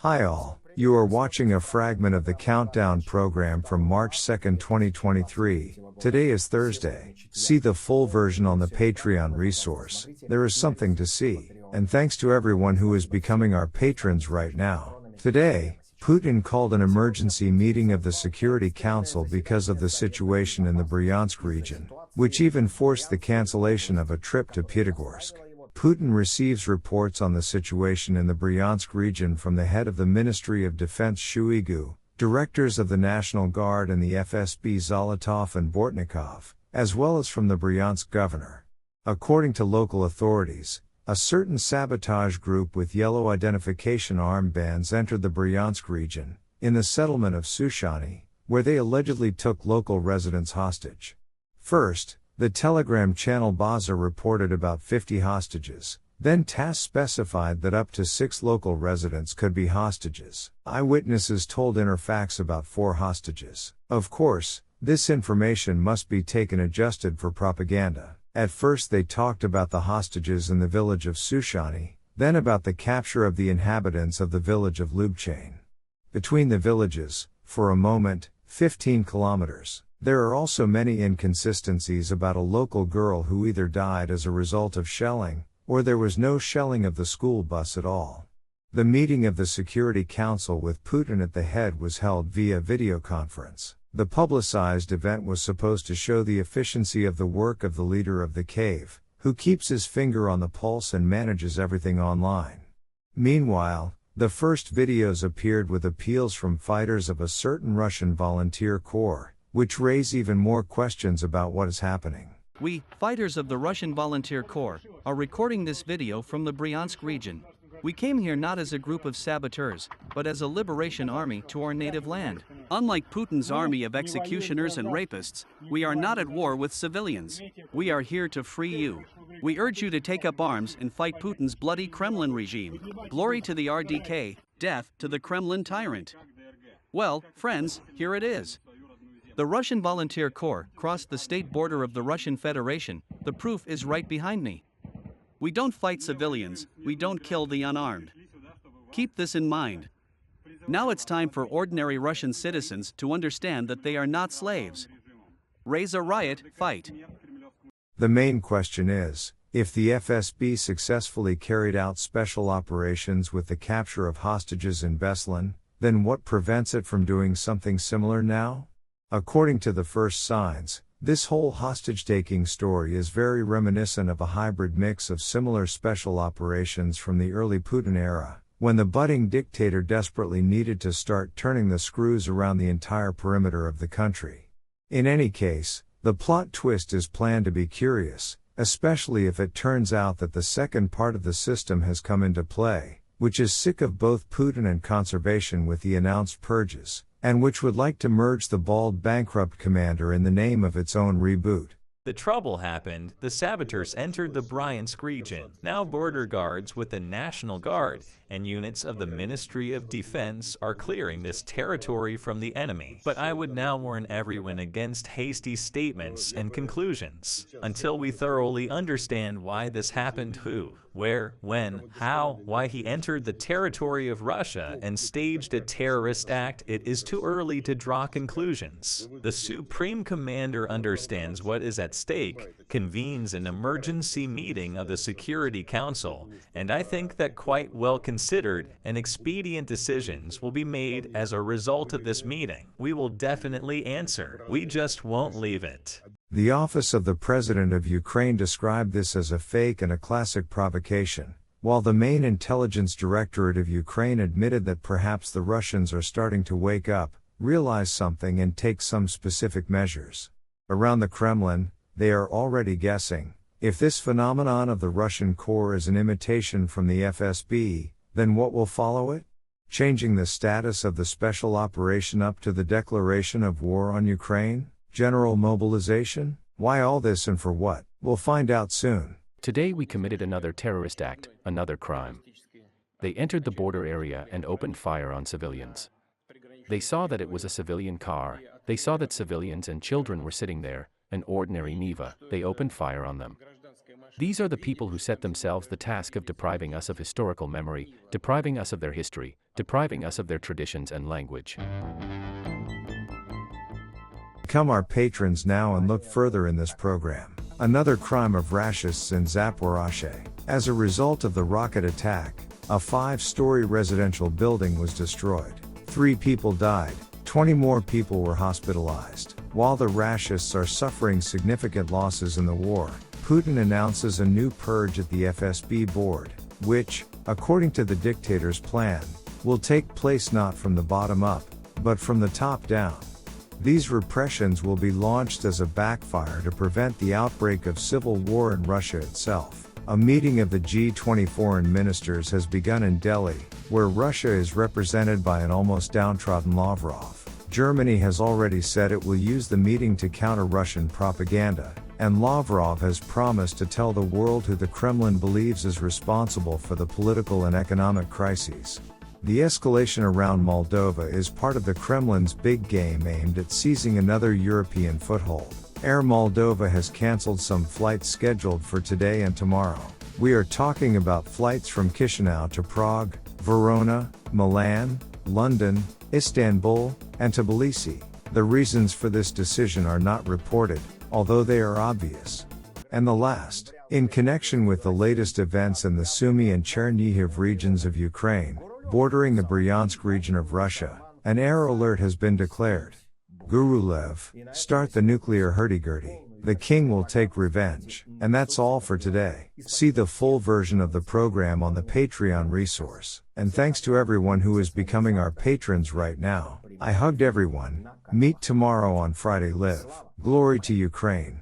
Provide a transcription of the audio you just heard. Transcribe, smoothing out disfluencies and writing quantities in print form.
Hi all, you are watching a fragment of the Countdown program from March 2, 2023. Today is Thursday. See the full version on the Patreon resource. There is something to see. And thanks to everyone who is becoming our patrons right now. Today, Putin called an emergency meeting of the Security Council because of the situation in the Bryansk region, which even forced the cancellation of a trip to Pyatigorsk. Putin receives reports on the situation in the Bryansk region from the head of the Ministry of Defense Shoigu, directors of the National Guard and the FSB Zolotov and Bortnikov, as well as from the Bryansk governor. According to local authorities, a certain sabotage group with yellow identification armbands entered the Bryansk region, in the settlement of Sushany, where they allegedly took local residents hostage. First, the Telegram channel Baza reported about 50 hostages, then TASS specified that up to 6 local residents could be hostages. Eyewitnesses told Interfax about 4 hostages. Of course, this information must be taken adjusted for propaganda. At first they talked about the hostages in the village of Sushany, then about the capture of the inhabitants of the village of Lubchain. Between the villages, for a moment, 15 kilometers. There are also many inconsistencies about a local girl who either died as a result of shelling, or there was no shelling of the school bus at all. The meeting of the Security Council with Putin at the head was held via video conference. The publicized event was supposed to show the efficiency of the work of the leader of the cave, who keeps his finger on the pulse and manages everything online. Meanwhile, the first videos appeared with appeals from fighters of a certain Russian volunteer corps, which raise even more questions about what is happening. We, fighters of the Russian Volunteer Corps, are recording this video from the Bryansk region. We came here not as a group of saboteurs, but as a liberation army to our native land. Unlike Putin's army of executioners and rapists, we are not at war with civilians. We are here to free you. We urge you to take up arms and fight Putin's bloody Kremlin regime. Glory to the RDK, death to the Kremlin tyrant. Well, friends, here it is. The Russian Volunteer Corps crossed the state border of the Russian Federation. The proof is right behind me. We don't fight civilians, we don't kill the unarmed. Keep this in mind. Now it's time for ordinary Russian citizens to understand that they are not slaves. Raise a riot, fight. The main question is, if the FSB successfully carried out special operations with the capture of hostages in Beslan, then what prevents it from doing something similar now? According to the first signs, this whole hostage-taking story is very reminiscent of a hybrid mix of similar special operations from the early Putin era, when the budding dictator desperately needed to start turning the screws around the entire perimeter of the country. In any case, the plot twist is planned to be curious, especially if it turns out that the second part of the system has come into play, which is sick of both Putin and conservation with the announced purges, and which would like to merge the bald bankrupt commander in the name of its own reboot. The trouble happened, the saboteurs entered the Bryansk region. Now border guards with the National Guard and units of the Ministry of Defense are clearing this territory from the enemy. But I would now warn everyone against hasty statements and conclusions, until we thoroughly understand why this happened, who, where, when, how, why he entered the territory of Russia and staged a terrorist act. It is too early to draw conclusions. The Supreme Commander understands what is at stake, convenes an emergency meeting of the Security Council, and I think that quite well considered and expedient decisions will be made as a result of this meeting. We will definitely answer. We just won't leave it. The office of the President of Ukraine described this as a fake and a classic provocation, while the main intelligence directorate of Ukraine admitted that perhaps the Russians are starting to wake up, realize something and take some specific measures. Around the Kremlin, they are already guessing, if this phenomenon of the Russian core is an imitation from the FSB, then what will follow it? Changing the status of the special operation up to the declaration of war on Ukraine? General mobilization? Why all this and for what? We'll find out soon. Today we committed another terrorist act, another crime. They entered the border area and opened fire on civilians. They saw that it was a civilian car, they saw that civilians and children were sitting there, an ordinary Niva, they opened fire on them. These are the people who set themselves the task of depriving us of historical memory, depriving us of their history, depriving us of their traditions and language. Become our patrons now and look further in this program. Another crime of racists in Zaporizhzhia. As a result of the rocket attack, a 5-story residential building was destroyed. 3 people died, 20 more people were hospitalized. While the racists are suffering significant losses in the war, Putin announces a new purge at the FSB board, which, according to the dictator's plan, will take place not from the bottom up, but from the top down. These repressions will be launched as a backfire to prevent the outbreak of civil war in Russia itself. A meeting of the G20 foreign ministers has begun in Delhi, where Russia is represented by an almost downtrodden Lavrov. Germany has already said it will use the meeting to counter Russian propaganda, and Lavrov has promised to tell the world who the Kremlin believes is responsible for the political and economic crises. The escalation around Moldova is part of the Kremlin's big game aimed at seizing another European foothold. Air Moldova has cancelled some flights scheduled for today and tomorrow. We are talking about flights from Chisinau to Prague, Verona, Milan, London, Istanbul, and Tbilisi. The reasons for this decision are not reported, although they are obvious. And the last, in connection with the latest events in the Sumy and Chernihiv regions of Ukraine, bordering the Bryansk region of Russia, an air alert has been declared. Gurulev, start the nuclear hurdy-gurdy. The king will take revenge. And that's all for today. See the full version of the program on the Patreon resource. And thanks to everyone who is becoming our patrons right now. I hugged everyone. Meet tomorrow on Friday Live. Glory to Ukraine.